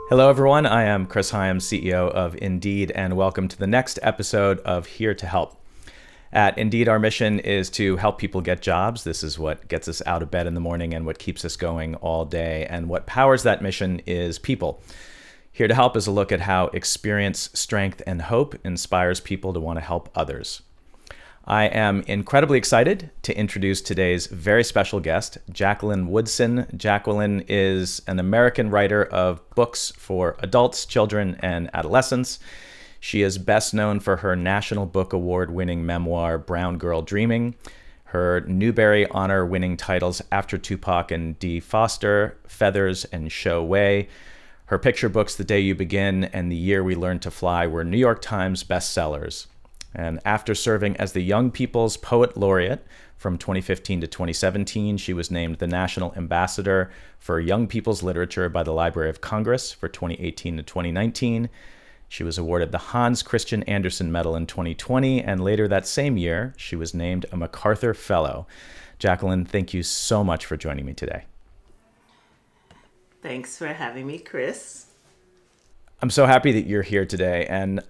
Hello, everyone. I am Chris Hyam, CEO of Indeed, and welcome to the next episode of Here to Help. At Indeed, our mission is to help people get jobs. This is what gets us out of bed in the morning and what keeps us going all day. And what powers that mission is people. Here to Help is a look at how experience, strength, and hope inspires people to want to help others. I am incredibly excited to introduce today's very special guest, Jacqueline Woodson. Jacqueline is an American writer of books for adults, children, and adolescents. She is best known for her National Book Award-winning memoir, Brown Girl Dreaming, her Newbery Honor-winning titles After Tupac and D. Foster, Feathers, and Show Way. Her picture books, The Day You Begin and The Year We Learned to Fly, were New York Times Bestsellers. And after serving as the Young People's Poet Laureate from 2015 to 2017, she was named the National Ambassador for Young People's Literature by the Library of Congress for 2018 to 2019. She was awarded the Hans Christian Andersen Medal in 2020, and later that same year, she was named a MacArthur Fellow. Jacqueline, thank you so much for joining me today. Thanks for having me, Chris. I'm so happy that you're here today, and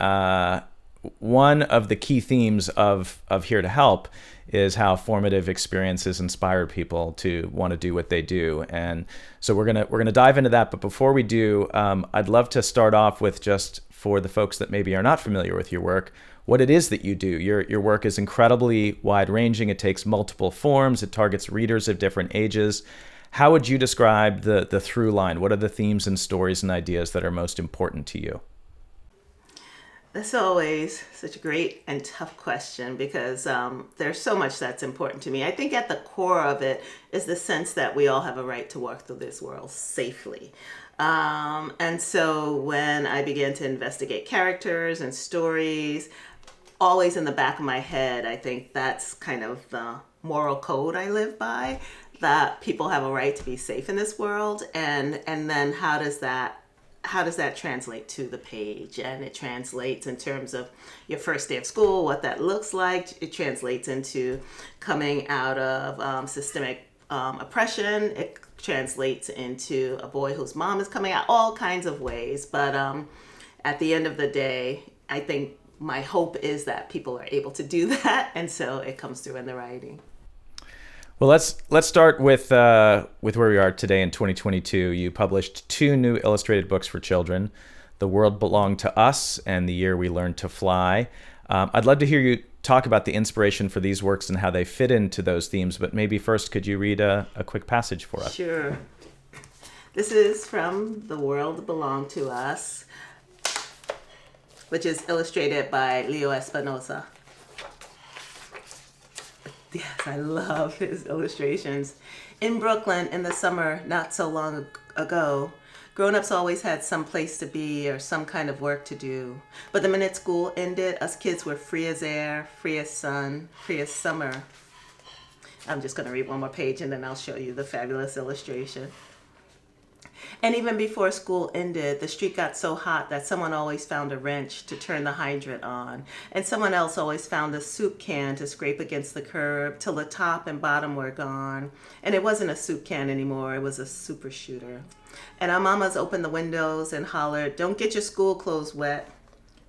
one of the key themes of Here to Help is how formative experiences inspired people to want to do what they do. And so we're gonna dive into that. But before we do, I'd love to start off with, just for the folks that maybe are not familiar with your work, what it is that you do. Your work is incredibly wide-ranging. It takes multiple forms. It targets readers of different ages. How would you describe the through line? What are the themes and stories and ideas that are most important to you? That's always such a great and tough question because there's so much that's important to me. I think at the core of it is the sense that we all have a right to walk through this world safely. And so when I began to investigate characters and stories, always in the back of my head, I think that's kind of the moral code I live by, that people have a right to be safe in this world. And then how does that translate to the page? And it translates in terms of your first day of school, what that looks like. It translates into coming out of systemic oppression. It translates into a boy whose mom is coming out, all kinds of ways. But at the end of the day, I think my hope is that people are able to do that. And so it comes through in the writing. Well, let's start with where we are today in 2022. You published 2 new illustrated books for children, The World Belonged to Us and The Year We Learned to Fly. I'd love to hear you talk about the inspiration for these works and how they fit into those themes, but maybe first, could you read a quick passage for us? Sure. This is from The World Belonged to Us, which is illustrated by Leo Espinosa. Yes, I love his illustrations. In Brooklyn, in the summer, not so long ago, grown-ups always had some place to be or some kind of work to do. But the minute school ended, us kids were free as air, free as sun, free as summer. I'm just going to read one more page and then I'll show you the fabulous illustration. And even before school ended, the street got so hot that someone always found a wrench to turn the hydrant on. And someone else always found a soup can to scrape against the curb till the top and bottom were gone. And it wasn't a soup can anymore, it was a super shooter. And our mamas opened the windows and hollered, "Don't get your school clothes wet."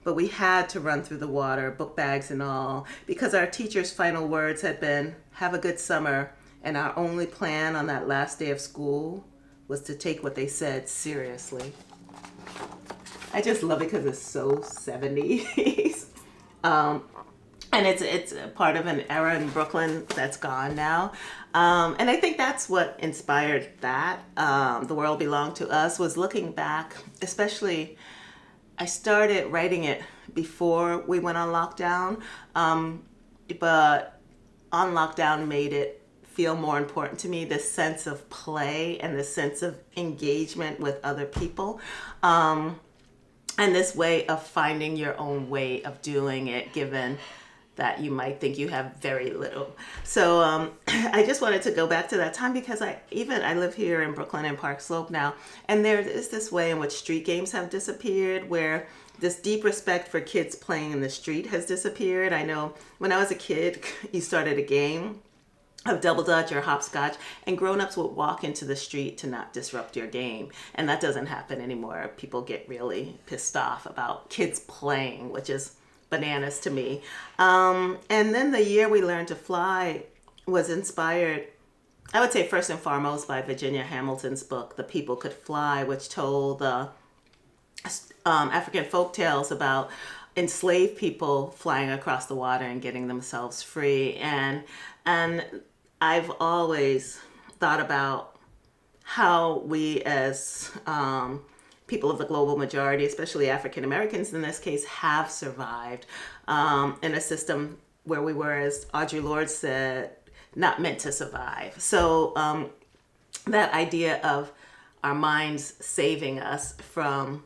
But we had to run through the water, book bags and all, because our teacher's final words had been, "Have a good summer." And our only plan on that last day of school was to take what they said seriously. I just love it because it's so 70s. And it's a part of an era in Brooklyn that's gone now. And I think that's what inspired that. The World Belonged to Us was looking back, especially, I started writing it before we went on lockdown, but on lockdown made it feel more important to me, this sense of play and this sense of engagement with other people, and this way of finding your own way of doing it, given that you might think you have very little. So I just wanted to go back to that time because I live here in Brooklyn and Park Slope now, and there is this way in which street games have disappeared, where this deep respect for kids playing in the street has disappeared. I know when I was a kid, you started a game, of double dutch or hopscotch, and grown-ups would walk into the street to not disrupt your game. And that doesn't happen anymore. People get really pissed off about kids playing, which is bananas to me. And then The Year We Learned to Fly was inspired, I would say, first and foremost by Virginia Hamilton's book, The People Could Fly, which told African folk tales about enslaved people flying across the water and getting themselves free. And I've always thought about how we as people of the global majority, especially African Americans in this case, have survived in a system where we were, as Audre Lorde said, not meant to survive. So that idea of our minds saving us from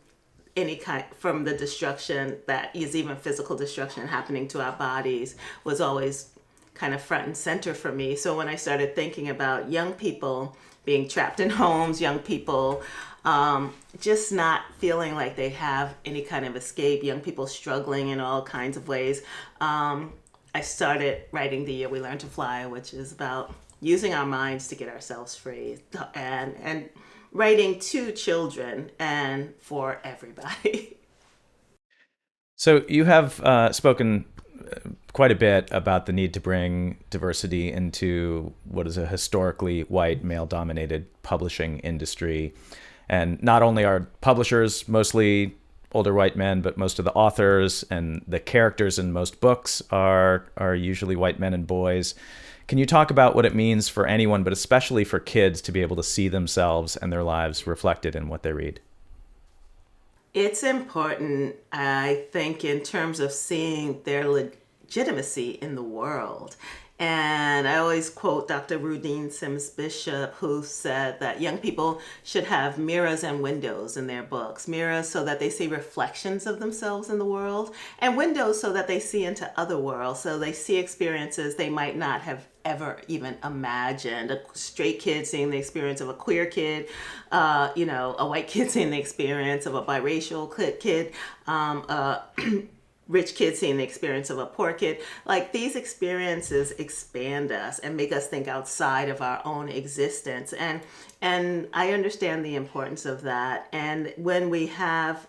from the destruction that is even physical destruction happening to our bodies was always kind of front and center for me. So when I started thinking about young people being trapped in homes, young people just not feeling like they have any kind of escape, young people struggling in all kinds of ways, I started writing The Year We Learned to Fly, which is about using our minds to get ourselves free, and writing to children and for everybody. So you have spoken quite a bit about the need to bring diversity into what is a historically white, male-dominated publishing industry. And not only are publishers mostly older white men, but most of the authors and the characters in most books are usually white men and boys. Can you talk about what it means for anyone, but especially for kids, to be able to see themselves and their lives reflected in what they read? It's important, I think, in terms of seeing their legitimacy in the world. And I always quote Dr. Rudine Sims Bishop, who said that young people should have mirrors and windows in their books. Mirrors so that they see reflections of themselves in the world, and windows so that they see into other worlds, so they see experiences they might not have ever even imagined. A straight kid seeing the experience of a queer kid, a white kid seeing the experience of a biracial kid, rich kid seeing the experience of a poor kid. Like, these experiences expand us and make us think outside of our own existence. And I understand the importance of that. And when we have,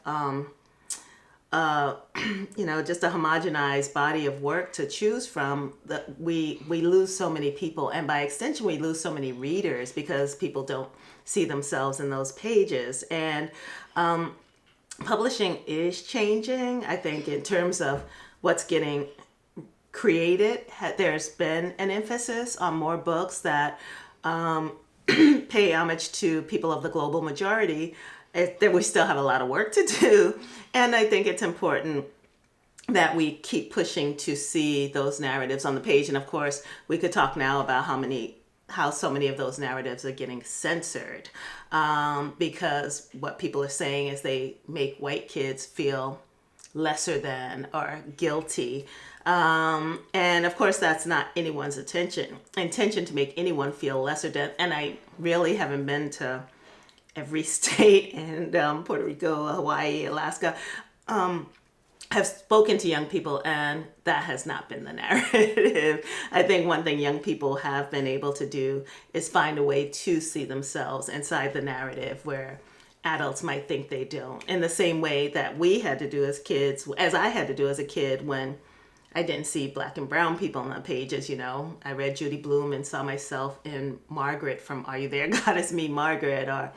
just a homogenized body of work to choose from, we lose so many people. And by extension, we lose so many readers because people don't see themselves in those pages. And, publishing is changing, I think, in terms of what's getting created. There's been an emphasis on more books that pay homage to people of the global majority. We still have a lot of work to do. And I think it's important that we keep pushing to see those narratives on the page. And of course, we could talk now about how so many of those narratives are getting censored, because what people are saying is they make white kids feel lesser than or guilty. And of course, that's not anyone's intention to make anyone feel lesser than. And I really haven't been to every state in Puerto Rico, Hawaii, Alaska. Have spoken to young people, and that has not been the narrative. I think one thing young people have been able to do is find a way to see themselves inside the narrative where adults might think they don't. In the same way that we had to do as kids, as I had to do as a kid when I didn't see Black and brown people on the pages. I read Judy Blume and saw myself in Margaret from Are You There, God? It's Me, Margaret. Or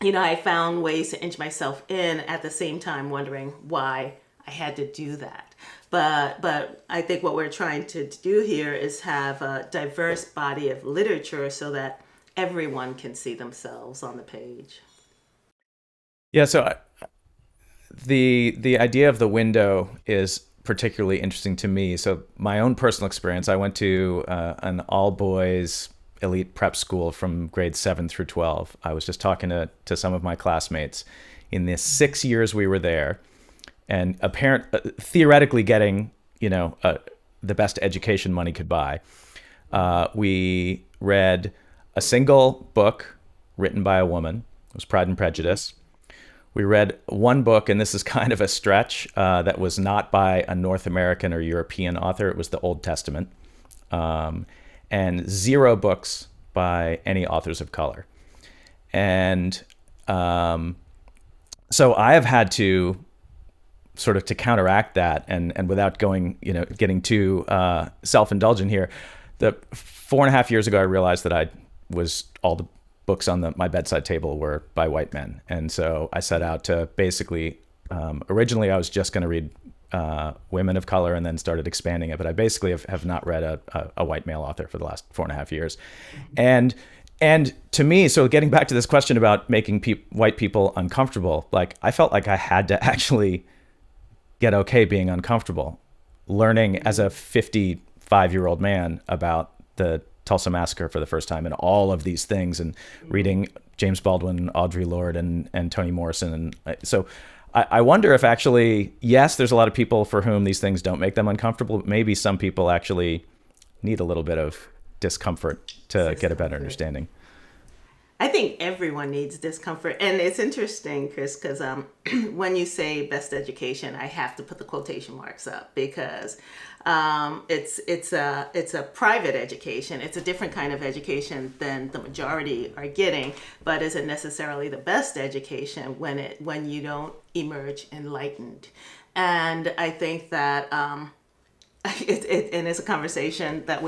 I found ways to inch myself in, at the same time wondering why I had to do that. But I think what we're trying to do here is have a diverse body of literature so that everyone can see themselves on the page. Yeah, so the idea of the window is particularly interesting to me. So my own personal experience, I went to an all-boys elite prep school from grades 7 through 12. I was just talking to some of my classmates in the 6 years we were there, and theoretically getting, the best education money could buy. We read a single book written by a woman. It was Pride and Prejudice. We read one book, and this is kind of a stretch, that was not by a North American or European author. It was the Old Testament. and 0 books by any authors of color. And so I have had to sort of to counteract that, and without getting too self-indulgent here, the 4.5 years ago, I realized that all the books on my bedside table were by white men. And so I set out to basically, originally I was just going to read women of color, and then started expanding it. But I basically have not read a white male author for the last 4.5 years. And to me, so getting back to this question about making white people uncomfortable, like I felt like I had to actually get okay being uncomfortable, learning as a 55-year-old man about the Tulsa Massacre for the first time and all of these things, and reading James Baldwin, Audre Lorde, and Toni Morrison. And so I wonder if actually, yes, there's a lot of people for whom these things don't make them uncomfortable, but maybe some people actually need a little bit of discomfort to get a better understanding. I think everyone needs discomfort. And it's interesting, Chris, because when you say best education, I have to put the quotation marks up, because it's a private education. It's a different kind of education than the majority are getting, but is it necessarily the best education when you don't emerge enlightened? And I think that and it's a conversation that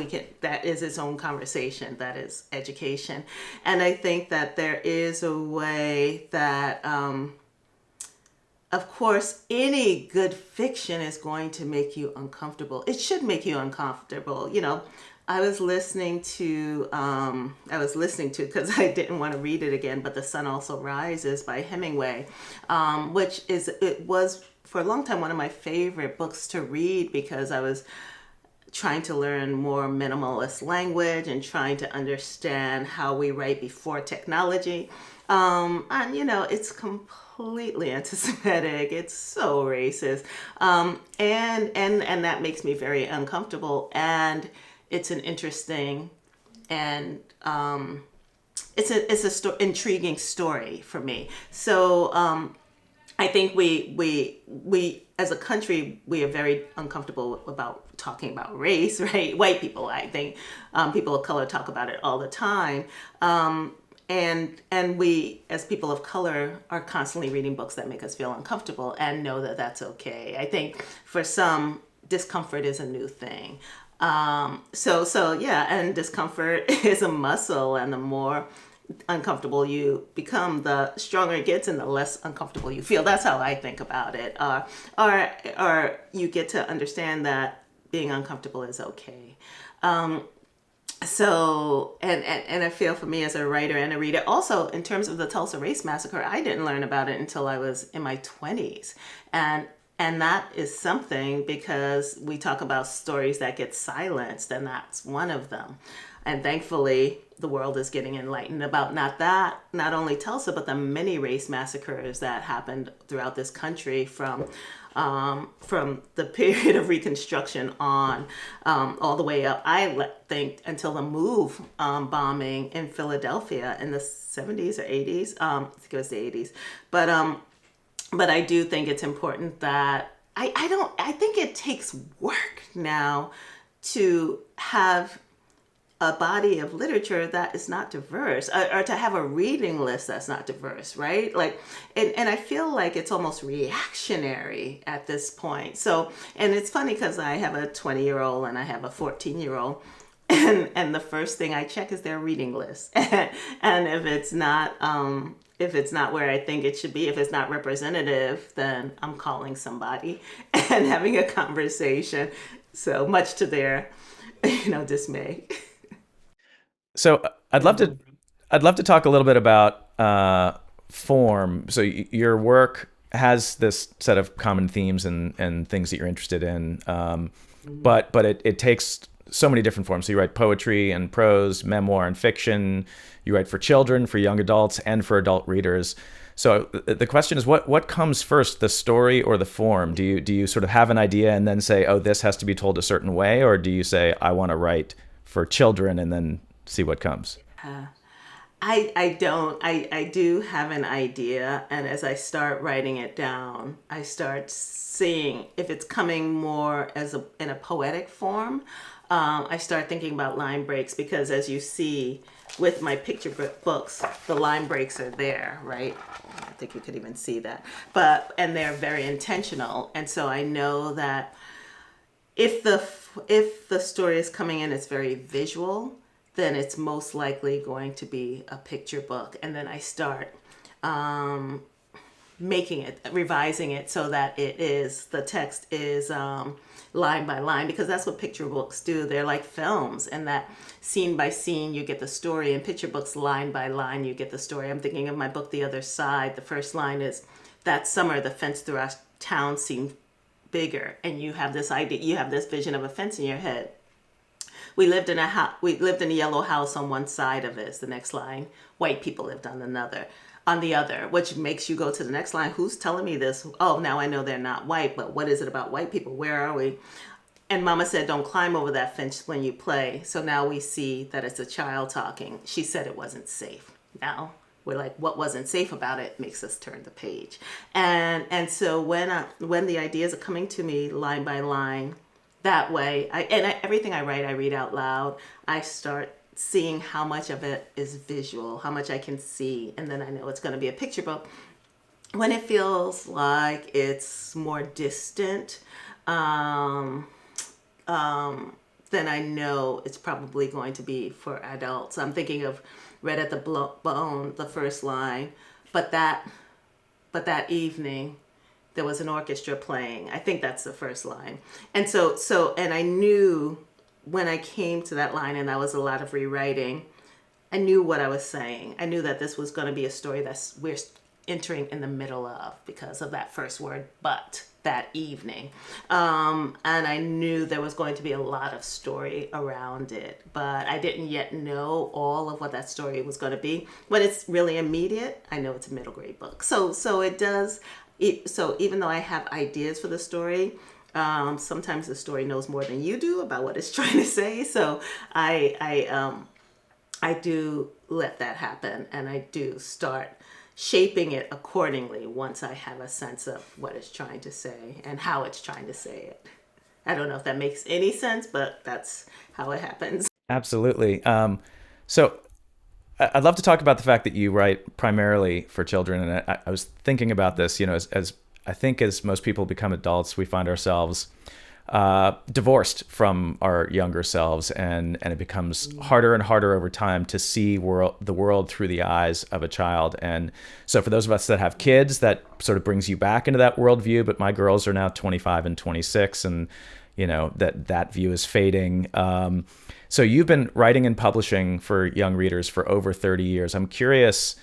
is its own conversation, that is education. And I think that there is a way that, of course, any good fiction is going to make you uncomfortable. It should make you uncomfortable. I was listening to, because I didn't want to read it again, but The Sun Also Rises by Hemingway, it was for a long time one of my favorite books to read, because I was trying to learn more minimalist language and trying to understand how we write before technology. And it's completely anti-Semitic. It's so racist. And that makes me very uncomfortable. And it's an interesting and it's a intriguing story for me. So I think we as a country, we are very uncomfortable about talking about race, right? White people, I think, people of color talk about it all the time. And we, as people of color, are constantly reading books that make us feel uncomfortable, and know that that's okay. I think for some, discomfort is a new thing. So yeah, and discomfort is a muscle, and the more uncomfortable you become, the stronger it gets, and the less uncomfortable you feel. That's how I think about it. Or you get to understand that being uncomfortable is okay. So, and I feel for me as a writer and a reader, also in terms of the Tulsa Race Massacre, I didn't learn about it until I was in my 20s. And that is something, because we talk about stories that get silenced, and that's one of them. And thankfully, the world is getting enlightened about not only Tulsa, but the many race massacres that happened throughout this country from the period of Reconstruction on, all the way up, I think, until the MOVE bombing in Philadelphia in the 70s or 80s. I think it was the 80s. But I do think it's important that I think it takes work now to have a body of literature that is not diverse, or to have a reading list that's not diverse, right? And I feel like it's almost reactionary at this point. So, and it's funny, because I have a 20-year-old and I have a 14-year-old, and the first thing I check is their reading list. And if it's not where I think it should be, if it's not representative, then I'm calling somebody and having a conversation. So much to their, dismay. So I'd love to talk a little bit about form. So your work has this set of common themes and things that you're interested in, but it takes so many different forms. So you write poetry and prose, memoir and fiction. You write for children, for young adults, and for adult readers. So the question is, what comes first, the story or the form? Do you sort of have an idea and then say, oh, this has to be told a certain way, or do you say, I want to write for children and then see what comes? I don't. I do have an idea, and as I start writing it down, I start seeing if it's coming more as in a poetic form. I start thinking about line breaks because, as you see with my picture books, the line breaks are there, right? I think you could even see that, and they're very intentional, and so I know that if the story is coming in, it's very visual, then it's most likely going to be a picture book. And then I start making it, revising it so that the text is line by line, because that's what picture books do. They're like films, and that scene by scene you get the story, and picture books line by line you get the story. I'm thinking of my book, The Other Side. The first line is, "That summer the fence through our town seemed bigger," and you have this idea, you have this vision of a fence in your head. We lived in a yellow house on one side of it, is the next line. White people lived on the other, which makes you go to the next line. Who's telling me this? Oh, now I know they're not white, but what is it about white people? Where are we? And Mama said, "Don't climb over that fence when you play." So now we see that it's a child talking. She said it wasn't safe. Now we're like, what wasn't safe about it? Makes us turn the page. And so when the ideas are coming to me line by line, that way, everything I write, I read out loud. I start seeing how much of it is visual, how much I can see, and then I know it's going to be a picture book. When it feels like it's more distant, then I know it's probably going to be for adults. I'm thinking of Red at the Bone, the first line, but that evening there was an orchestra playing. I think that's the first line. And and I knew when I came to that line, and that was a lot of rewriting, I knew what I was saying. I knew that this was going to be a story that we're entering in the middle of because of that first word, but that evening. And I knew there was going to be a lot of story around it, but I didn't yet know all of what that story was going to be. When it's really immediate, I know it's a middle grade book. So even though I have ideas for the story, sometimes the story knows more than you do about what it's trying to say. So I do let that happen, and I do start shaping it accordingly once I have a sense of what it's trying to say and how it's trying to say it. I don't know if that makes any sense, but that's how it happens. Absolutely. So I'd love to talk about the fact that you write primarily for children. And I was thinking about this, as I think as most people become adults, we find ourselves divorced from our younger selves, and it becomes harder and harder over time to see the world through the eyes of a child. And so for those of us that have kids, that sort of brings you back into that worldview. But my girls are now 25 and 26, and that view is fading. So you've been writing and publishing for young readers for over 30 years. I'm curious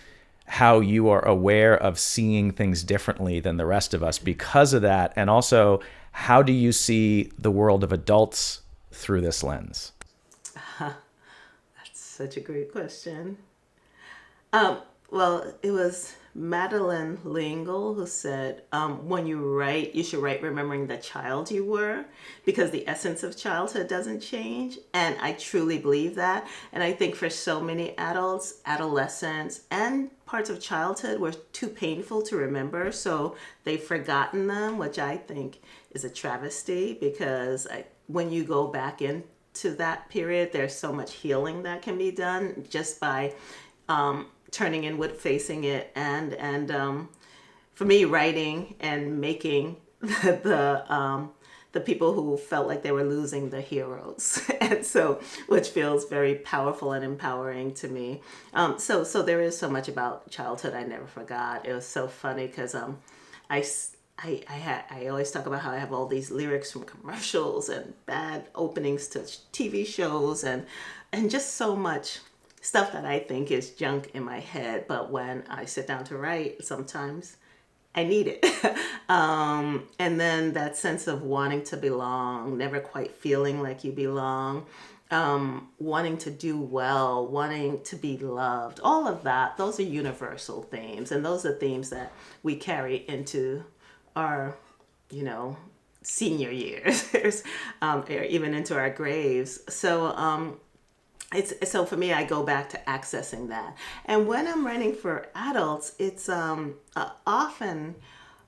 how you are aware of seeing things differently than the rest of us because of that. And also, how do you see the world of adults through this lens? That's such a great question. Well, it was Madeline Lingle who said, when you write, you should write remembering the child you were, because the essence of childhood doesn't change. And I truly believe that. And I think for so many adults, adolescents, and parts of childhood were too painful to remember, so they've forgotten them, which I think is a travesty, because when you go back into that period, there's so much healing that can be done just by turning inward, facing it, and for me, writing and making the people who felt like they were losing the heroes, and so, which feels very powerful and empowering to me. So there is so much about childhood I never forgot. It was so funny because I always talk about how I have all these lyrics from commercials and bad openings to TV shows and just so much stuff that I think is junk in my head. But when I sit down to write, sometimes I need it. And then that sense of wanting to belong, never quite feeling like you belong, wanting to do well, wanting to be loved, all of that, those are universal themes. And those are themes that we carry into our, senior years, or even into our graves. So it's so for me, I go back to accessing that. And when I'm writing for adults, it's often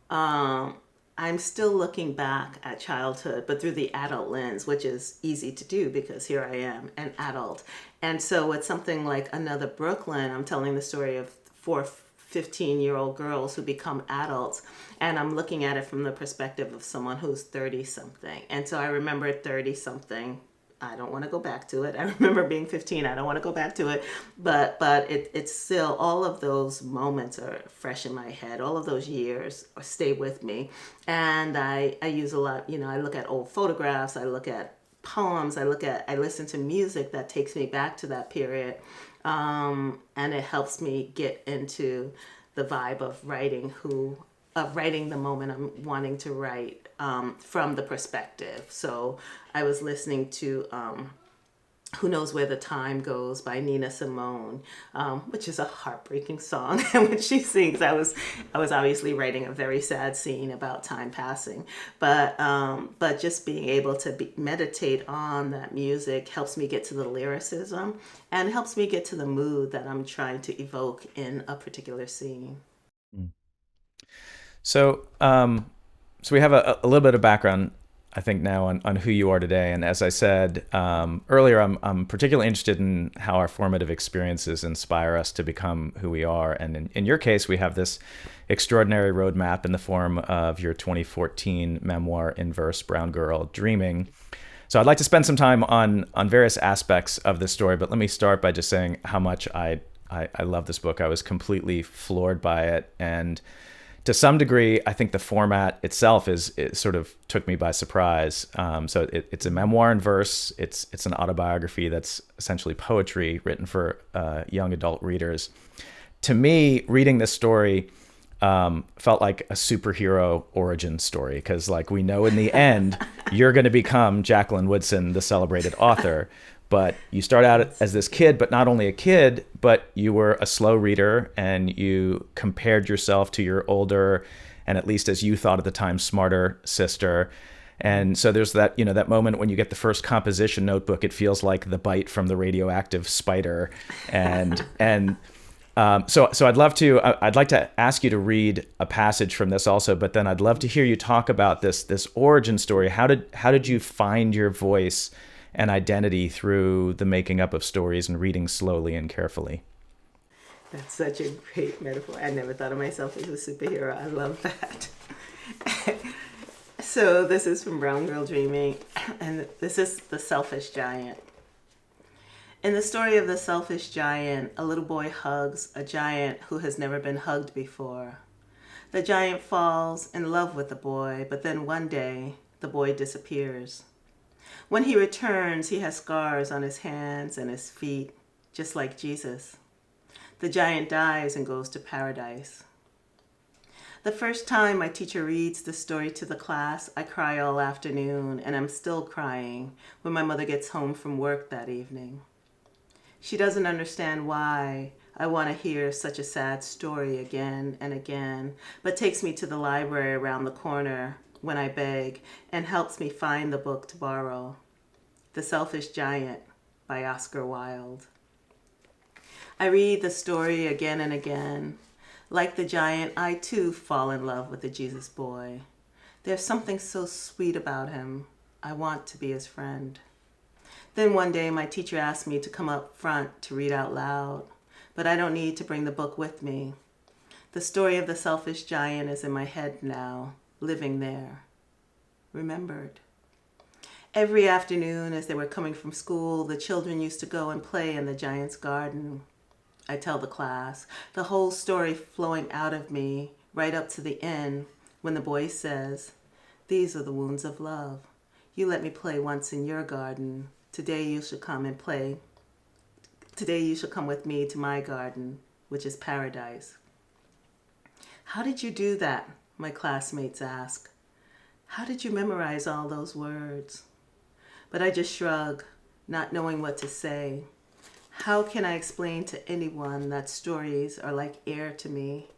um, I'm still looking back at childhood, but through the adult lens, which is easy to do because here I am, an adult. And so it's something like Another Brooklyn. I'm telling the story of four 15-year-old girls who become adults, and I'm looking at it from the perspective of someone who's 30 something. And so I remember 30 something. I don't want to go back to it. I remember being 15. I don't want to go back to it. But it's still, all of those moments are fresh in my head. All of those years stay with me. And I use a lot, I look at old photographs. I look at poems. I listen to music that takes me back to that period. And it helps me get into the vibe of writing the moment I'm wanting to write, from the perspective. So I was listening to Who Knows Where the Time Goes by Nina Simone, which is a heartbreaking song. And when she sings, I was obviously writing a very sad scene about time passing. But just being able to meditate on that music helps me get to the lyricism and helps me get to the mood that I'm trying to evoke in a particular scene. So, so we have a little bit of background, I think, now on who you are today. And as I said earlier, I'm particularly interested in how our formative experiences inspire us to become who we are. And in your case, we have this extraordinary roadmap in the form of your 2014 memoir in verse, Brown Girl Dreaming. So I'd like to spend some time on various aspects of this story, but let me start by just saying how much I love this book. I was completely floored by it. And to some degree, I think the format itself it sort of took me by surprise. So it's a memoir in verse. It's an autobiography that's essentially poetry written for young adult readers. To me, reading this story felt like a superhero origin story, because, like, we know in the end you're going to become Jacqueline Woodson, the celebrated author. But you start out as this kid, but not only a kid, but you were a slow reader, and you compared yourself to your older, and at least as you thought at the time, smarter sister. And so there's that, that moment when you get the first composition notebook, it feels like the bite from the radioactive spider. And so I'd like to ask you to read a passage from this also, but then I'd love to hear you talk about this origin story. How did you find your voice and identity through the making up of stories and reading slowly and carefully? That's such a great metaphor. I never thought of myself as a superhero. I love that. So this is from Brown Girl Dreaming, and this is The Selfish Giant. In the story of The Selfish Giant, a little boy hugs a giant who has never been hugged before. The giant falls in love with the boy, but then one day, the boy disappears. When he returns, he has scars on his hands and his feet, just like Jesus. The giant dies and goes to paradise. The first time my teacher reads the story to the class, I cry all afternoon, and I'm still crying when my mother gets home from work that evening. She doesn't understand why I want to hear such a sad story again and again, but takes me to the library around the corner when I beg, and helps me find the book to borrow. The Selfish Giant by Oscar Wilde. I read the story again and again. Like the giant, I too fall in love with the Jesus boy. There's something so sweet about him. I want to be his friend. Then one day my teacher asked me to come up front to read out loud, but I don't need to bring the book with me. The story of the selfish giant is in my head now, living there, remembered. Every afternoon as they were coming from school, the children used to go and play in the giant's garden. I tell the class, the whole story flowing out of me right up to the end when the boy says, "These are the wounds of love. You let me play once in your garden. Today you shall come and play. Today you shall come with me to my garden, which is paradise." How did you do that? My classmates ask. How did you memorize all those words? But I just shrug, not knowing what to say. How can I explain to anyone that stories are like air to me?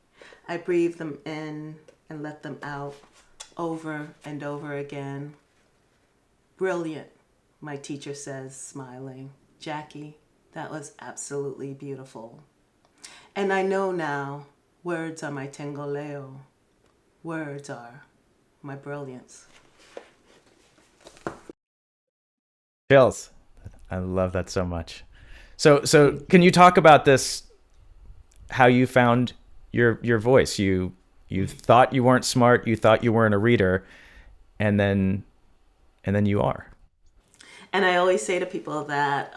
I breathe them in and let them out over and over again. Brilliant, my teacher says, smiling. Jackie, That was absolutely beautiful. And I know now, words are my tingoleo. Words are my brilliance. Chills. I love that so much. So can you talk about this? How you found your voice? You thought you weren't smart. You thought you weren't a reader, and then you are. And I always say to people that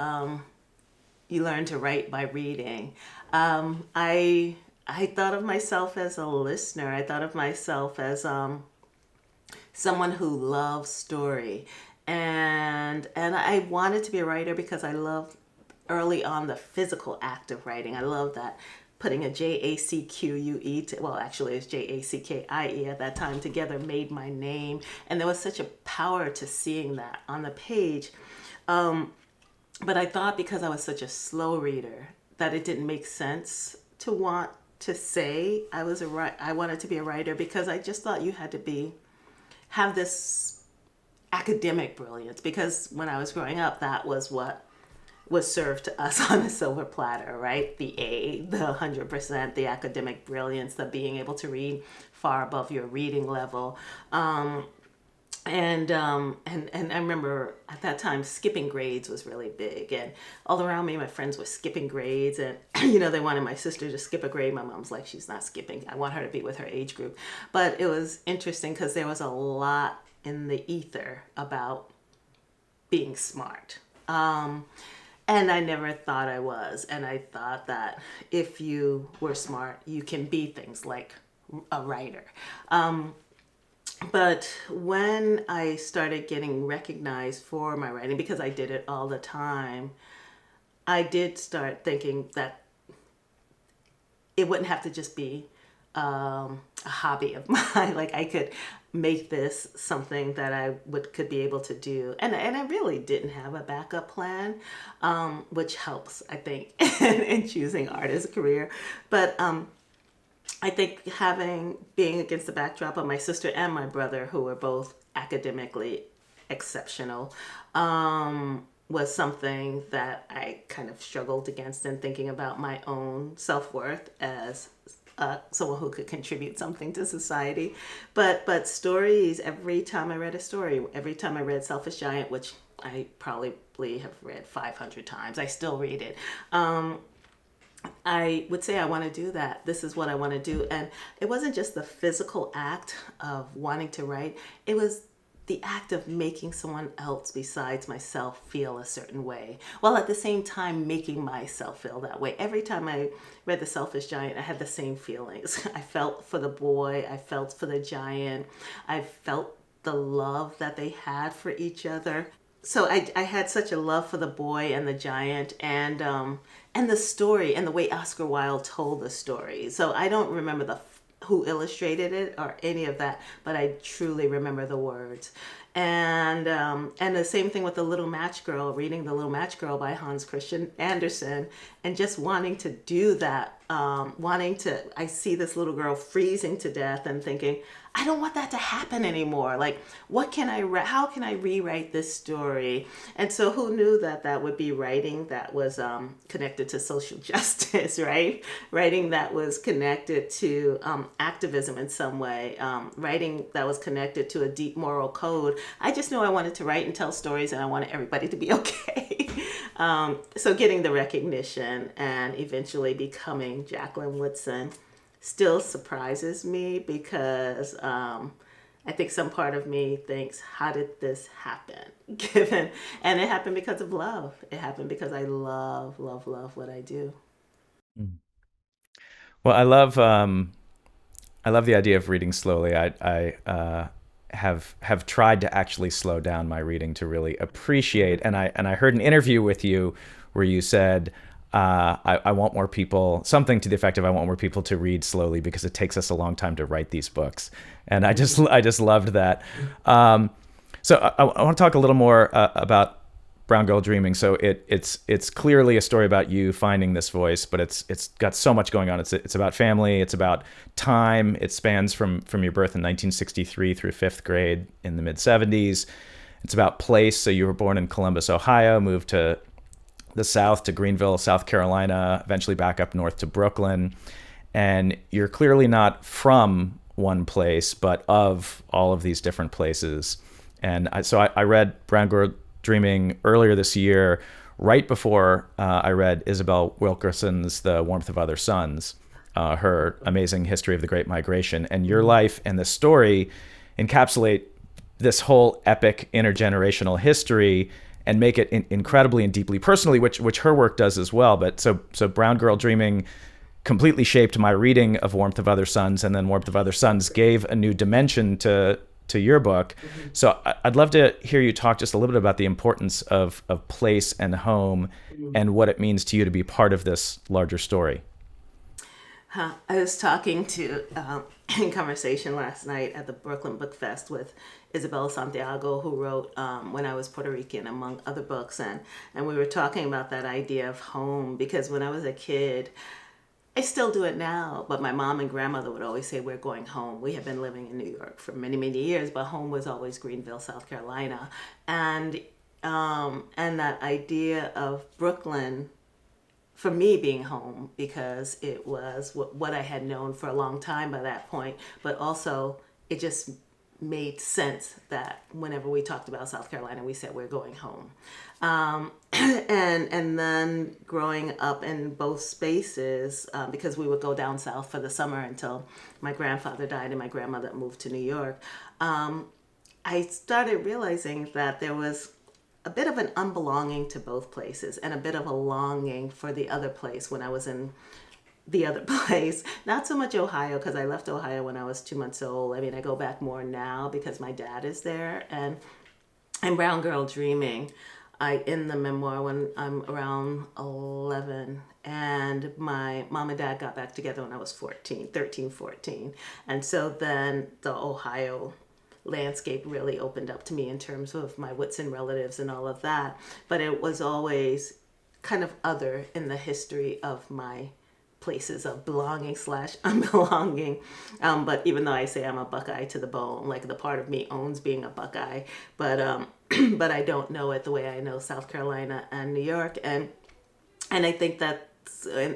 you learn to write by reading. I thought of myself as a listener. I thought of myself as someone who loves story, and I wanted to be a writer because I loved early on the physical act of writing. I love that putting a Jacquue, well, actually it's Jackie at that time, together made my name, and there was such a power to seeing that on the page. But I thought because I was such a slow reader that it didn't make sense to want to say I wanted to be a writer, because I just thought you had to have this academic brilliance, because when I was growing up, that was what was served to us on a silver platter, right? The A, the 100%, the academic brilliance, the being able to read far above your reading level. And I remember at that time skipping grades was really big, and all around me my friends were skipping grades, and they wanted my sister to skip a grade. My mom's like, she's not skipping, I want her to be with her age group. But it was interesting because there was a lot in the ether about being smart, and I never thought I was. And I thought that if you were smart, you can be things like a writer. But when I started getting recognized for my writing, because I did it all the time, I did start thinking that it wouldn't have to just be a hobby of mine. Like, I could make this something that I could be able to do. And I really didn't have a backup plan, which helps, I think, in choosing art as a career. But I think being against the backdrop of my sister and my brother, who were both academically exceptional, was something that I kind of struggled against in thinking about my own self-worth as someone who could contribute something to society. But stories, every time I read a story, every time I read Selfish Giant, which I probably have read 500 times, I still read it. I would say, I want to do that. This is what I want to do. And it wasn't just the physical act of wanting to write. It was the act of making someone else besides myself feel a certain way, while at the same time making myself feel that way. Every time I read The Selfish Giant, I had the same feelings. I felt for the boy. I felt for the giant. I felt the love that they had for each other. So I had such a love for the boy and the giant, and the story and the way Oscar Wilde told the story. So I don't remember who illustrated it or any of that, but I truly remember the words. And the same thing with The Little Match Girl, reading The Little Match Girl by Hans Christian Andersen, and just wanting to do that. I see this little girl freezing to death and thinking, I don't want that to happen anymore. Like, how can I rewrite this story? And so who knew that would be writing that was connected to social justice, right? Writing that was connected to activism in some way, writing that was connected to a deep moral code. I just knew I wanted to write and tell stories, and I wanted everybody to be okay. So getting the recognition and eventually becoming Jacqueline Woodson still surprises me, because I think some part of me thinks, how did this happen? And it happened because of love. It happened because I love, love, love what I do. Well, I love the idea of reading slowly. I have tried to actually slow down my reading to really appreciate. And I heard an interview with you where you said, I want more people, something to the effect of, I want more people to read slowly because it takes us a long time to write these books. And I just loved that. So I want to talk a little more about Brown Girl Dreaming. So it's clearly a story about you finding this voice, but it's got so much going on. It's about family. It's about time. It spans from your birth in 1963 through fifth grade in the mid 70s. It's about place. So you were born in Columbus, Ohio, moved to the South to Greenville, South Carolina, eventually back up north to Brooklyn. And you're clearly not from one place, but of all of these different places. And I read Brown Girl Dreaming earlier this year, right before I read Isabel Wilkerson's The Warmth of Other Suns, her amazing history of the Great Migration. And your life and the story encapsulate this whole epic intergenerational history and make it incredibly and deeply personally, which her work does as well. But so Brown Girl Dreaming completely shaped my reading of Warmth of Other Suns, and then Warmth of Other Suns gave a new dimension to your book. Mm-hmm. So I'd love to hear you talk just a little bit about the importance of place and home, mm-hmm. and what it means to you to be part of this larger story. I was talking to, in conversation last night at the Brooklyn Book Fest with Isabel Santiago, who wrote When I Was Puerto Rican, among other books. And we were talking about that idea of home, because when I was a kid, I still do it now, but my mom and grandmother would always say, we're going home. We have been living in New York for many, many years, but home was always Greenville, South Carolina. And that idea of Brooklyn, for me, being home, because it was what I had known for a long time by that point, but also it just made sense that whenever we talked about South Carolina, we said we're going home. And then growing up in both spaces, because we would go down south for the summer until my grandfather died and my grandmother moved to New York, I started realizing that there was a bit of an unbelonging to both places and a bit of a longing for the other place when I was in the other place. Not so much Ohio, because I left Ohio when I was 2 months old. I mean, I go back more now because my dad is there. And Brown Girl Dreaming, in the memoir, when I'm around 11, and my mom and dad got back together when I was 13, 14. And so then the Ohio landscape really opened up to me in terms of my Woodson relatives and all of that. But it was always kind of other in the history of my places of belonging / unbelonging. But even though I say I'm a Buckeye to the bone, like the part of me owns being a Buckeye, but but I don't know it the way I know South Carolina and New York. And I think that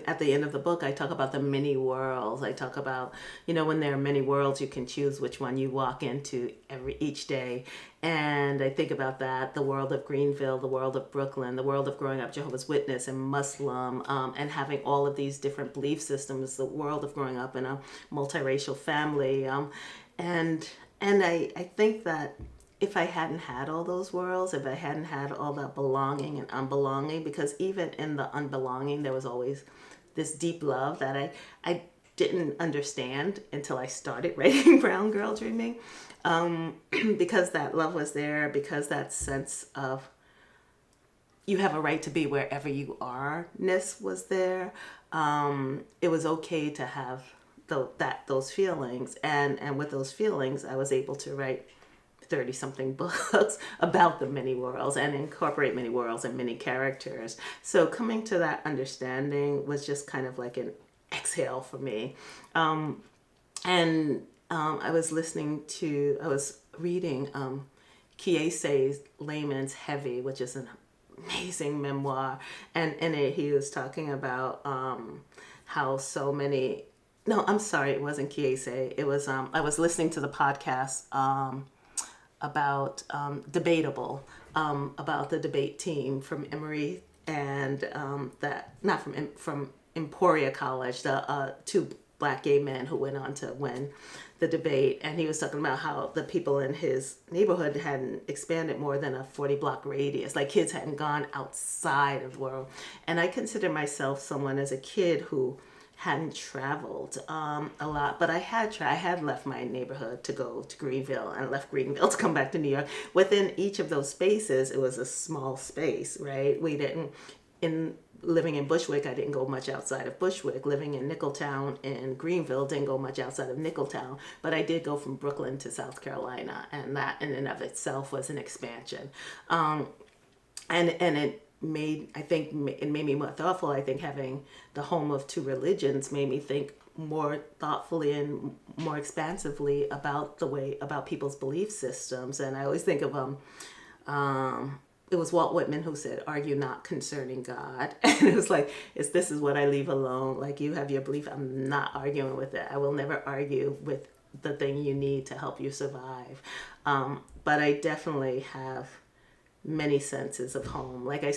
at the end of the book, I talk about the many worlds. I talk about, when there are many worlds, you can choose which one you walk into each day. And I think about that, the world of Greenville, the world of Brooklyn, the world of growing up Jehovah's Witness and Muslim, and having all of these different belief systems, the world of growing up in a multiracial family. And I think that if I hadn't had all those worlds, if I hadn't had all that belonging and unbelonging, because even in the unbelonging, there was always this deep love that I didn't understand until I started writing Brown Girl Dreaming, because that love was there, because that sense of you have a right to be wherever you are-ness was there. It was okay to have those feelings, and with those feelings, I was able to write 30-something books about the many worlds and incorporate many worlds and many characters. So coming to that understanding was just kind of like an exhale for me. I was reading Kiese's Layman's Heavy, which is an amazing memoir. And in it, he was talking about how so many... No, I'm sorry, it wasn't Kiese. It was, I was listening to the podcast about Debatable, about the debate team from Emory and from Emporia College, the two Black gay men who went on to win the debate. And he was talking about how the people in his neighborhood hadn't expanded more than a 40-block radius. Like, kids hadn't gone outside of the world. And I consider myself someone as a kid who hadn't traveled a lot, but I had left my neighborhood to go to Greenville, and left Greenville to come back to New York. Within each of those spaces, it was a small space, right? Living in Bushwick, I didn't go much outside of Bushwick. Living in Nicholtown and Greenville, didn't go much outside of Nicholtown, but I did go from Brooklyn to South Carolina, and that in and of itself was an expansion. And it made me more thoughtful. I think having the home of two religions made me think more thoughtfully and more expansively about people's belief systems. And I always think of it was Walt Whitman who said, "Argue not concerning God," and it was like, this is what I leave alone. Like, you have your belief, I'm not arguing with it. I will never argue with the thing you need to help you survive. But I definitely have many senses of home. Like, I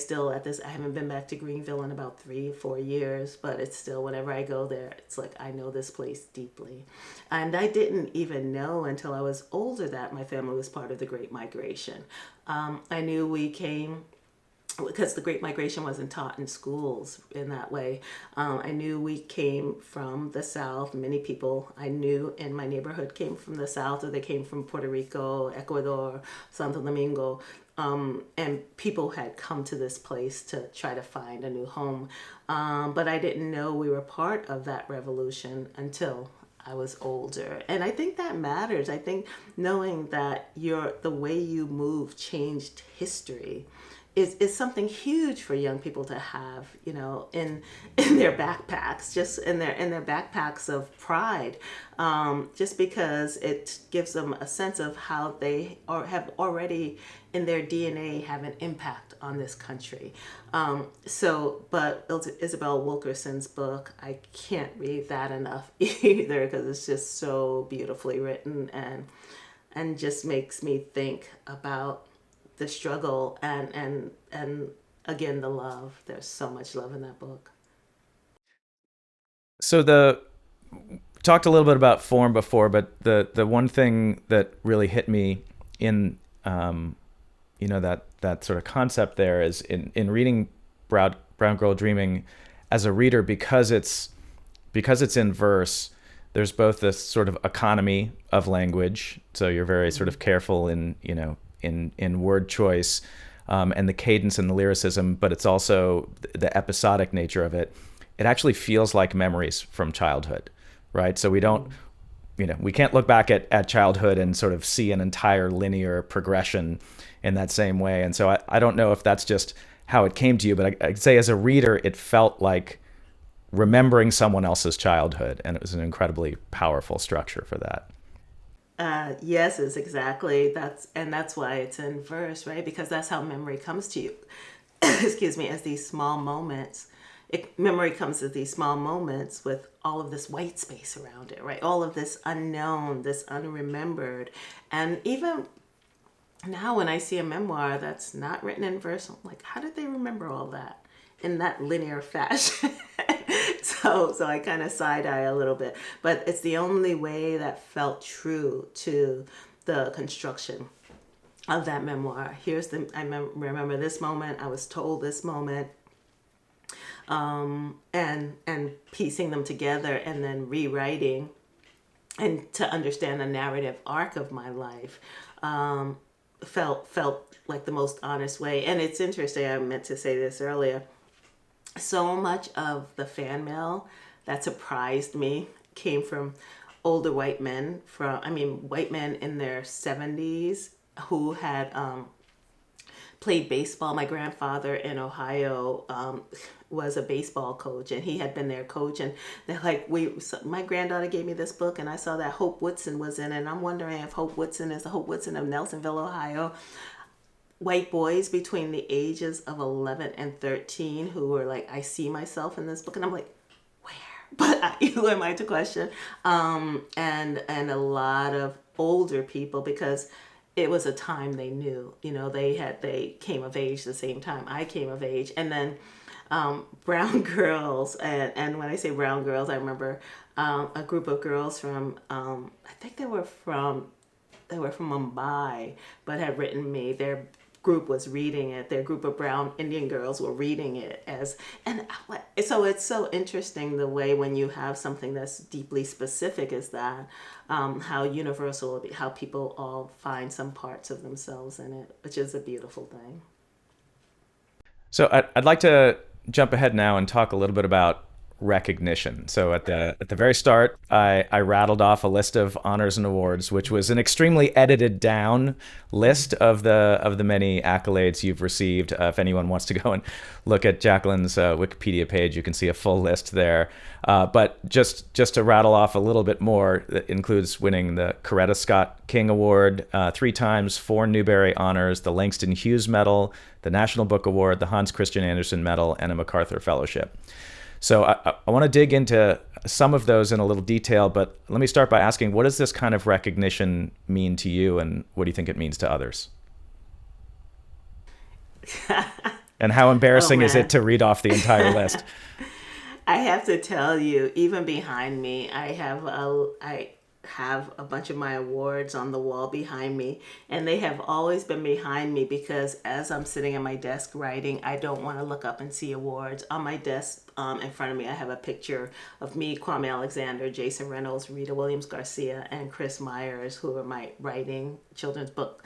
haven't been back to Greenville in about 3 or 4 years, but it's still, whenever I go there, it's like I know this place deeply. And I didn't even know until I was older that my family was part of the Great Migration. I knew we came because the Great Migration wasn't taught in schools in that way. I knew we came from the South. Many people I knew in my neighborhood came from the South, or they came from Puerto Rico, Ecuador, Santo Domingo. And people had come to this place to try to find a new home. But I didn't know we were part of that revolution until I was older. And I think that matters. I think knowing that the way you move changed history is something huge for young people to have, in their backpacks, just in their backpacks of pride, just because it gives them a sense of how they have already in their DNA have an impact on this country. But Isabel Wilkerson's book, I can't read that enough either, because it's just so beautifully written and just makes me think about the struggle and again, the love. There's so much love in that book. So talked a little bit about form before, but the one thing that really hit me in that sort of concept there is in reading Brown Girl Dreaming as a reader, because it's in verse. There's both this sort of economy of language, so you're very sort of careful in word choice, and the cadence and the lyricism, but it's also the episodic nature of it. It actually feels like memories from childhood, right? So we don't, we can't look back at childhood and sort of see an entire linear progression in that same way. And so I don't know if that's just how it came to you, but I'd say as a reader, it felt like remembering someone else's childhood, and it was an incredibly powerful structure for that. Yes, it's exactly that's why it's in verse, right? Because that's how memory comes to you. Excuse me, as these small moments. Memory comes as these small moments with all of this white space around it, right? All of this unknown, this unremembered. And even now when I see a memoir that's not written in verse, I'm like, how did they remember all that in that linear fashion? So I kind of side-eye a little bit, but it's the only way that felt true to the construction of that memoir. I remember this moment, I was told this moment, and piecing them together and then rewriting and to understand the narrative arc of my life, felt like the most honest way. And it's interesting, I meant to say this earlier, so much of the fan mail that surprised me came from older white men, white men in their 70s who had played baseball. My grandfather in Ohio was a baseball coach, and he had been their coach. And they're like, my granddaughter gave me this book, and I saw that Hope Woodson was in it. And I'm wondering if Hope Woodson is the Hope Woodson of Nelsonville, Ohio. White boys between the ages of 11 and 13 who were like, I see myself in this book. And I'm like, where? But who am I to question? And a lot of older people, because it was a time they knew, they came of age the same time I came of age. And then brown girls, and when I say brown girls, I remember a group of girls from, I think they were from Mumbai, but had written me. Their group was reading it. Their group of brown Indian girls were reading it so it's so interesting the way when you have something that's deeply specific as that, how universal, how people all find some parts of themselves in it, which is a beautiful thing. So I'd like to jump ahead now and talk a little bit about recognition. So at the very start, I rattled off a list of honors and awards, which was an extremely edited down list of the many accolades you've received. If anyone wants to go and look at Jacqueline's Wikipedia page, you can see a full list there. But just to rattle off a little bit more, that includes winning the Coretta Scott King Award 3 times, 4 Newbery Honors, the Langston Hughes Medal, the National Book Award, the Hans Christian Andersen Medal, and a MacArthur Fellowship. So I want to dig into some of those in a little detail, but let me start by asking, what does this kind of recognition mean to you, and what do you think it means to others? And how embarrassing is it to read off the entire list? I have to tell you, even behind me, I have a bunch of my awards on the wall behind me, and they have always been behind me because as I'm sitting at my desk writing, I don't want to look up and see awards. On my desk in front of me, I have a picture of me, Kwame Alexander, Jason Reynolds, Rita Williams Garcia, and Chris Myers, who are my writing children's book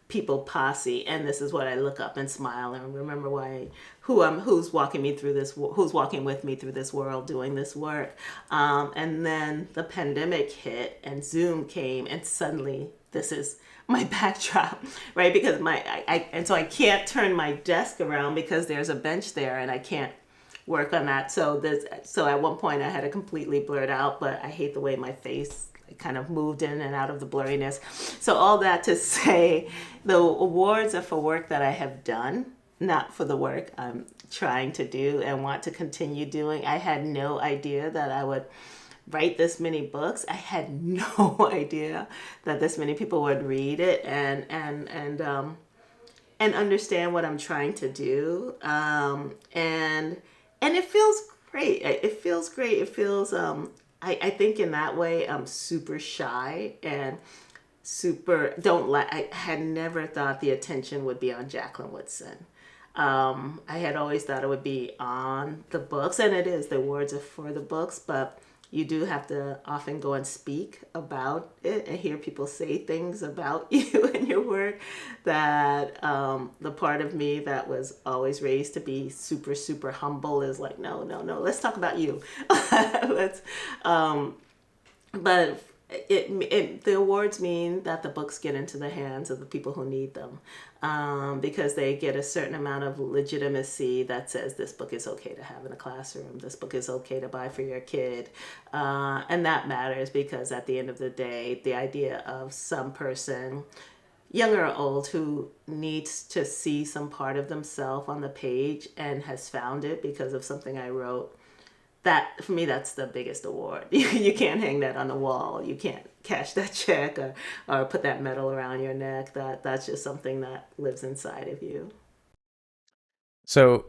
people posse, and this is what I look up and smile and remember who's walking with me through this world doing this work. And then the pandemic hit and Zoom came, and suddenly this is my backdrop, right? Because so I can't turn my desk around because there's a bench there and I can't work on that. So at one point I had it completely blurred out, but I hate the way my face kind of moved in and out of the blurriness. So all that to say, the awards are for work that I have done, not for the work I'm trying to do and want to continue doing. I had no idea that I would write this many books. I had no idea that this many people would read it and understand what I'm trying to do. And it feels great. It feels great. It feels I think in that way I'm super shy and I had never thought the attention would be on Jacqueline Woodson. I had always thought it would be on the books, and it is. The awards are for the books, but you do have to often go and speak about it and hear people say things about you and your work that the part of me that was always raised to be super, super humble is like, no, let's talk about you. But the awards mean that the books get into the hands of the people who need them, because they get a certain amount of legitimacy that says this book is okay to have in a classroom, this book is okay to buy for your kid, and that matters because at the end of the day, the idea of some person, young or old, who needs to see some part of themselves on the page and has found it because of something I wrote, that for me, that's the biggest award. You can't hang that on the wall. You can't cash that check or put that medal around your neck. That's just something that lives inside of you. So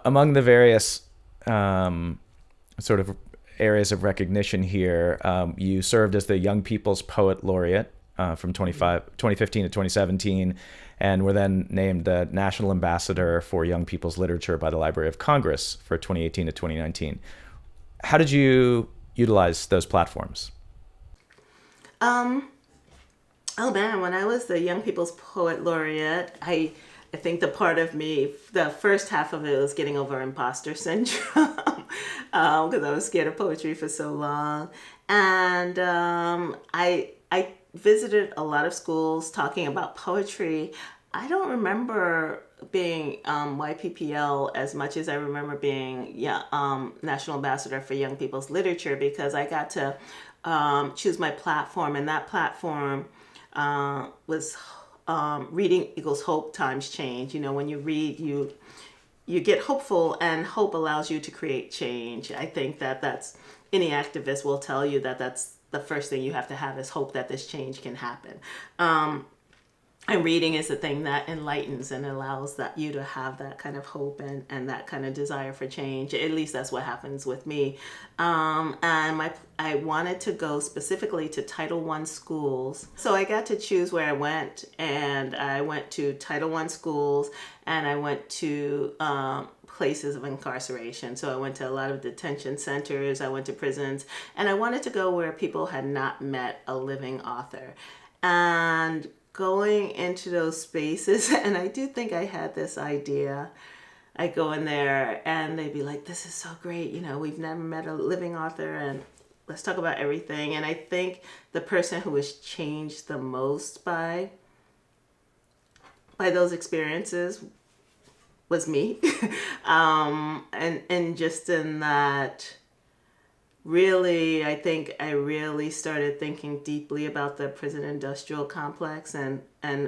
among the various sort of areas of recognition here, you served as the Young People's Poet Laureate from 2015 to 2017, and were then named the National Ambassador for Young People's Literature by the Library of Congress for 2018 to 2019. How did you utilize those platforms? Oh man, when I was the Young People's Poet Laureate, I think the part of me, the first half of it was getting over imposter syndrome because I was scared of poetry for so long. And I visited a lot of schools talking about poetry. I don't remember being YPPL as much as I remember being National Ambassador for Young People's Literature, because I got to choose my platform, and that platform was reading equals hope times change. You know, when you read, you get hopeful, and hope allows you to create change. I think that's any activist will tell you that that's the first thing you have to have is hope that this change can happen. And reading is the thing that enlightens and allows that you to have that kind of hope and that kind of desire for change. At least that's what happens with me. And I wanted to go specifically to Title I schools. So I got to choose where I went, and I went to Title I schools, and I went to places of incarceration. So I went to a lot of detention centers, I went to prisons, and I wanted to go where people had not met a living author. And going into those spaces, and I do think I had this idea I go in there and they'd be like, this is so great. We've never met a living author and let's talk about everything. And I think the person who was changed the most by those experiences was me. And just in that, really, I think I really started thinking deeply about the prison industrial complex and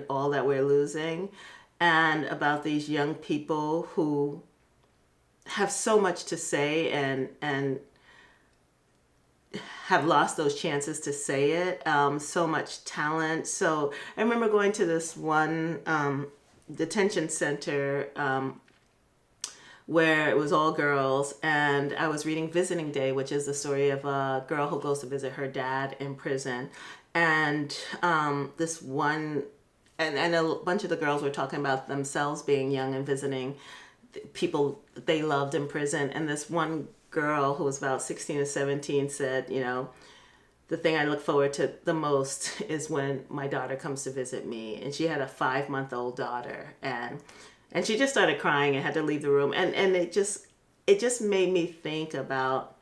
all that we're losing, and about these young people who have so much to say and have lost those chances to say it. So much talent. So I remember going to this one detention center where it was all girls, and I was reading Visiting Day, which is the story of a girl who goes to visit her dad in prison. And this one, and a bunch of the girls were talking about themselves being young and visiting people they loved in prison. And this one girl who was about 16 or 17 said, the thing I look forward to the most is when my daughter comes to visit me. And she had a 5-month-old daughter, and she just started crying and had to leave the room. And it just made me think about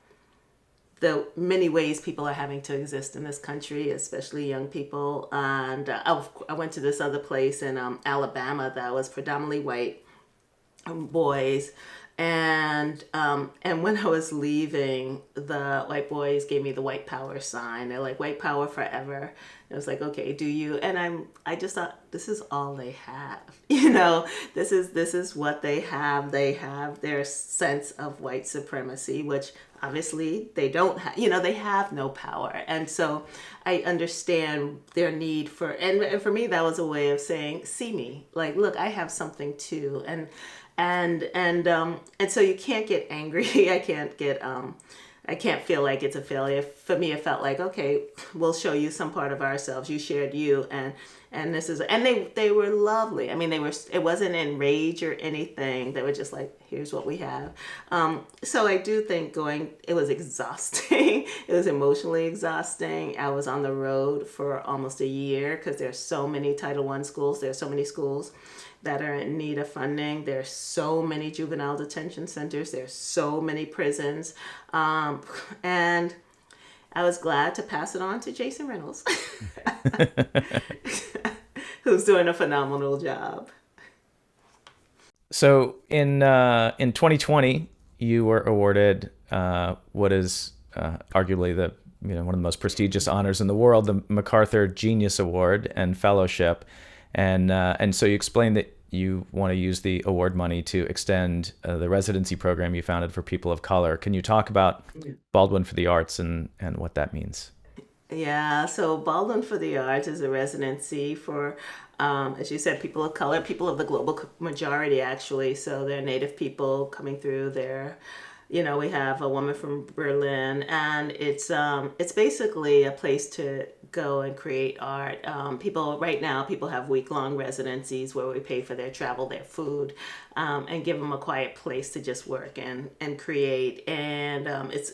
the many ways people are having to exist in this country, especially young people. And I went to this other place in Alabama that was predominantly white boys. And when I was leaving, the white boys gave me the white power sign. They're like, white power forever. And I was like, okay, do you? And I just thought, this is all they have. This is what they have. They have their sense of white supremacy, which obviously they don't have. They have no power. And so I understand their need for, and for me, that was a way of saying, see me. Like, look, I have something too. And so you can't get angry. I can't feel like it's a failure. For me, it felt like, okay, we'll show you some part of ourselves. You shared you, and this is, and they were lovely. I mean, it wasn't in rage or anything. They were just like, here's what we have. So I do think it was exhausting. It was emotionally exhausting. I was on the road for almost a year because there's so many Title I schools. There's so many schools that are in need of funding. There's so many juvenile detention centers. There's so many prisons. And I was glad to pass it on to Jason Reynolds, who's doing a phenomenal job. So in 2020, you were awarded what is arguably the one of the most prestigious honors in the world, the MacArthur Genius Award and Fellowship. And so you explained that you want to use the award money to extend the residency program you founded for people of color. Can you talk about Baldwin for the Arts and what that means? Yeah, so Baldwin for the Arts is a residency for, as you said, people of color, people of the global majority, actually. So they're Native people coming through there. We have a woman from Berlin, and it's basically a place to go and create art. Right now, people have week-long residencies where we pay for their travel, their food, and give them a quiet place to just work and create. And it's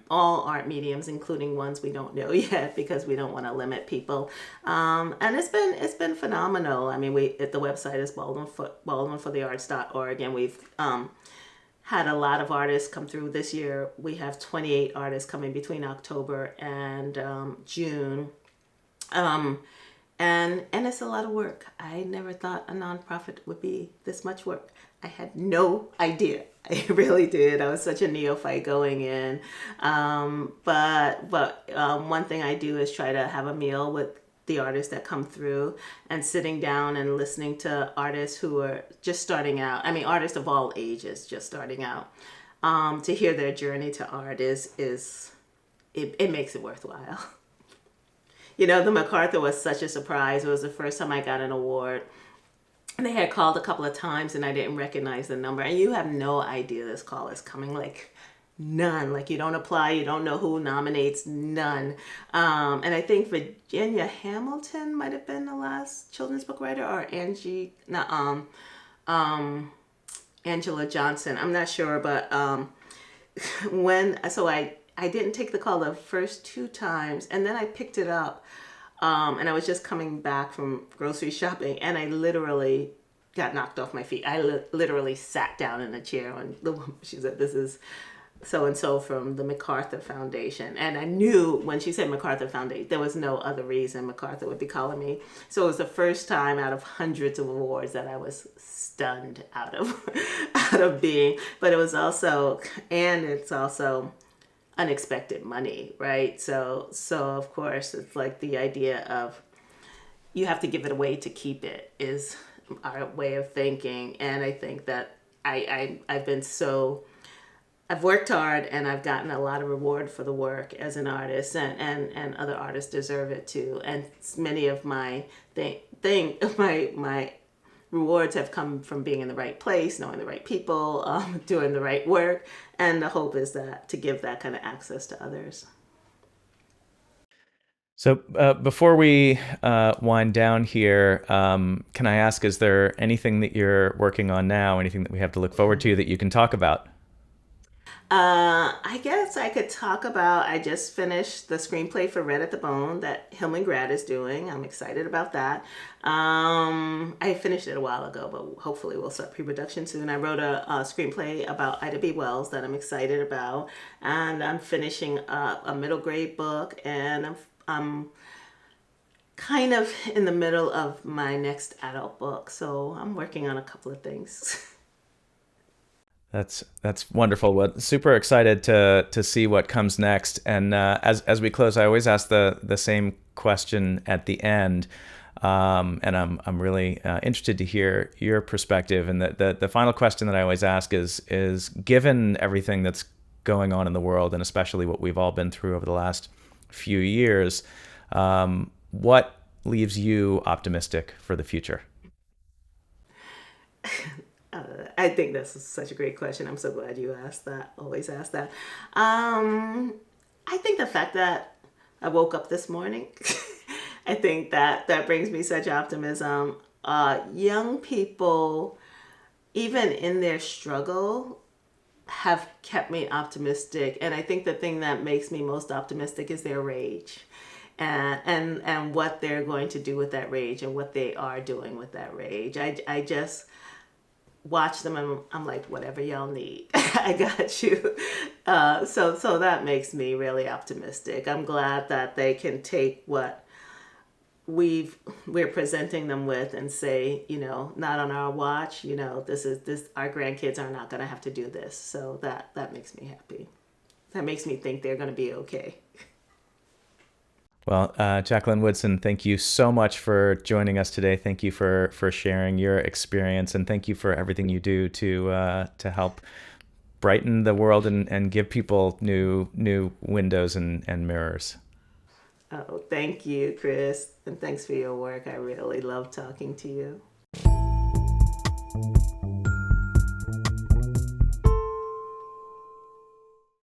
all art mediums, including ones we don't know yet, because we don't want to limit people. And it's been phenomenal. I mean, the website is baldwinforthearts.org, and we've had a lot of artists come through this year. We have 28 artists coming between October and June. And it's a lot of work. I never thought a nonprofit would be this much work. I had no idea. I really did. I was such a neophyte going in. But one thing I do is try to have a meal with the artists that come through, and sitting down and listening to artists who are just starting out. I mean, artists of all ages just starting out. To hear their journey to art it makes it worthwhile. The MacArthur was such a surprise. It was the first time I got an award. And they had called a couple of times and I didn't recognize the number. And you have no idea this call is coming, like none. Like you don't apply, you don't know who nominates, none. And I think Virginia Hamilton might have been the last children's book writer, or Angela Johnson. I'm not sure, but I didn't take the call the first 2 times, and then I picked it up, and I was just coming back from grocery shopping, and I literally got knocked off my feet. I literally sat down in a chair, and the woman, she said, "This is so and so from the MacArthur Foundation." And I knew when she said MacArthur Foundation, there was no other reason MacArthur would be calling me. So it was the first time out of hundreds of awards that I was stunned out of out of being. But it was also, and it's also unexpected money, right? So of course it's like the idea of you have to give it away to keep it is our way of thinking. And I think that I've been so, I've worked hard and I've gotten a lot of reward for the work as an artist, and other artists deserve it too. And many of my my rewards have come from being in the right place, knowing the right people, doing the right work. And the hope is that to give that kind of access to others. So before we wind down here, can I ask, is there anything that you're working on now, anything that we have to look forward to that you can talk about? I guess I could talk about, I just finished the screenplay for Red at the Bone that Hemingway is doing. I'm excited about that. I finished it a while ago, but hopefully we'll start pre-production soon. I wrote a screenplay about Ida B. Wells that I'm excited about. And I'm finishing a middle grade book, and I'm kind of in the middle of my next adult book. So I'm working on a couple of things. That's wonderful. Well, super excited to see what comes next. And as we close, I always ask the same question at the end, and I'm really interested to hear your perspective. And the final question that I always ask is given everything that's going on in the world, and especially what we've all been through over the last few years, what leaves you optimistic for the future? I think that's such a great question. I'm so glad you asked that. Always ask that. I think the fact that I woke up this morning, I think that brings me such optimism. Young people, even in their struggle, have kept me optimistic. And I think the thing that makes me most optimistic is their rage. And what they're going to do with that rage, and what they are doing with that rage. I just watch them and I'm like, whatever y'all need, I got you. So that makes me really optimistic. I'm glad that they can take what we're presenting them with and say, not on our watch, this our grandkids are not going to have to do this. So that makes me happy. That makes me think they're going to be okay. Well, Jacqueline Woodson, thank you so much for joining us today. Thank you for sharing your experience, and thank you for everything you do to help brighten the world and give people new windows and mirrors. Oh, thank you, Chris, and thanks for your work. I really love talking to you.